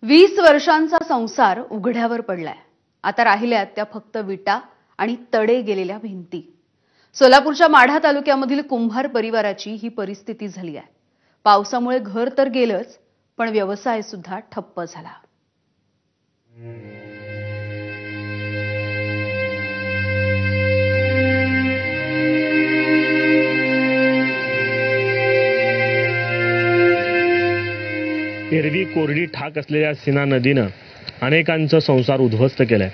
20 वर्षांचा संसार उघड्यावर पडलाय। आता राहिल्यात त्या फक्त विटा आणि तडे गेलेल्या भिंती। सोलापूरच्या माढा तालुक्यामधील कुंभार परिवाराची ही परिस्थिती झाली आहे। पावसामुळे घर तर गेलंच, पण व्यवसाय सुद्धा ठप्प झाला। एरवी कोरडी ठाक असलेल्या सीना नदीनं अनेकांचा संसार उद्ध्वस्त केलाय।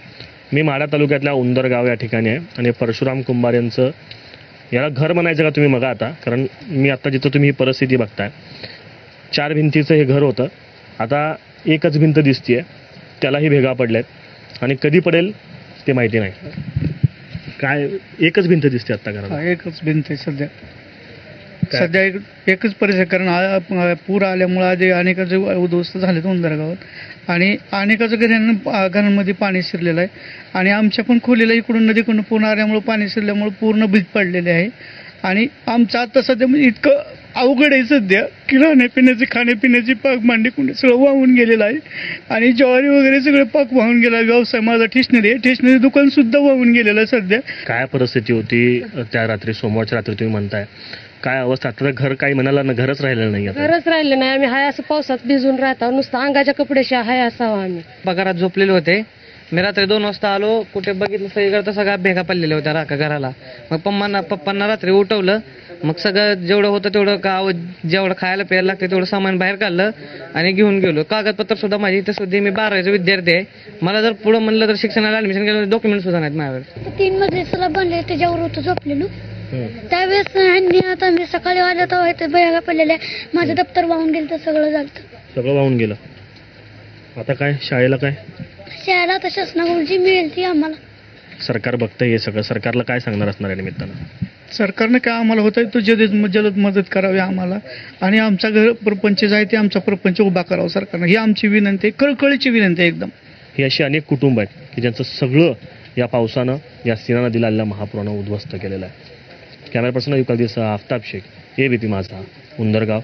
मी माढा तालुक्यातल्या उंदरगाव या ठिकाणी आहे आणि परशुराम कुंभार यांचं याला घर म्हणायचं का तुम्ही बघा आता, कारण मी आता जिथं तुम्ही ही परिस्थिती बघताय, 4 भिंतीचं हे घर होतं, आता एकच भिंत दिसतीये, त्यालाही भेगा पडल्यात आणि कधी पडेल ते माहिती नाही। काय एकच भिंत दिसते आता घराला? एकच भिंत आहे सध्या एकच परिस्थिती, कारण पूर आल्यामुळे आधी अनेकाचे उद्ध्वस्त झालेत उंदरगावात आणि अनेकाचं घरांमध्ये पाणी शिरलेलं आहे आणि आमच्या पण खोलीला इकडून नदीकडून पूर्ण आल्यामुळे पाणी शिरल्यामुळे पूर्ण भीत पडलेले आहे आणि आमचं आता सध्या म्हणजे इतकं अवघड आहे सध्या की राहण्यापिण्याची खाण्यापिण्याची पाक मांडी कुंडी सगळं वाहून गेलेलं आहे आणि ज्वारी वगैरे सगळं पाक वाहून गेला। व्यवसाय माझा स्टेशनरी आहे, स्टेशनरी दुकान सुद्धा वाहून गेलेलं आहे सध्या। काय परिस्थिती होती त्या रात्री, सोमवारच्या रात्री तुम्ही म्हणताय, काय अवस्था? आता घर काही म्हणाला ना, घरच राहिलेलं नाही। घरच राहिलं नाही, आम्ही हाय असं पावसात भिजून राहतो, नुसतं अंगाच्या कपड्याशी हाय असावं। आम्ही पगारात झोपलेले होते, मी रात्री 2 वाजता आलो, कुठे बघितलं सगळीकडे सगळ्या भेगा पडलेल्या होत्या राखा घराला। मग पप्पांना रात्री उठवलं, मग सगळं जेवढं होतं तेवढं जेवढं खायला प्यायला लागतं तेवढं सामान बाहेर काढलं आणि घेऊन गेलो। कागदपत्र सुद्धा माझी इथं सुद्धा, मी 12वीचा विद्यार्थी आहे, मला जर पुढे म्हणलं तर शिक्षणाला ऍडमिशन केलं, डॉक्युमेंट सुद्धा नाहीत माझ्यावर। 3 मजली बनले, त्याच्यावर होतं झोपलेलो त्यावेळेस ह्यांनी, आता मी सकाळी आलो तेव्हा इथे भेगा पडलेल्या, माझं दप्तर वाहून गेलं, तर सगळं वाहून गेलं। आता काय शाळेला काय? शाळेला तर शासनाकडून जी मिळेल ती आम्हाला। सरकार बघतंय हे सगळं, सरकारला काय सांगणार असणार आहे निमित्तानं? सरकारने काय आम्हाला होतं तो जलद मदत करावी आम्हाला आणि आमचा घर प्रपंच आहे ते आमचा प्रपंच उभा करावा सरकारने, ही आमची विनंती आहे, कळकळीची विनंती आहे एकदम। ही अशी अनेक कुटुंब आहेत की ज्यांचं सगळं या पावसानं, या सीना नदीला आलेल्या महापुरानं उद्ध्वस्त केलेलं आहे। कॅमेरा पर्सन युकादीसह आफताब शेख, ABP माझा, उंदरगाव।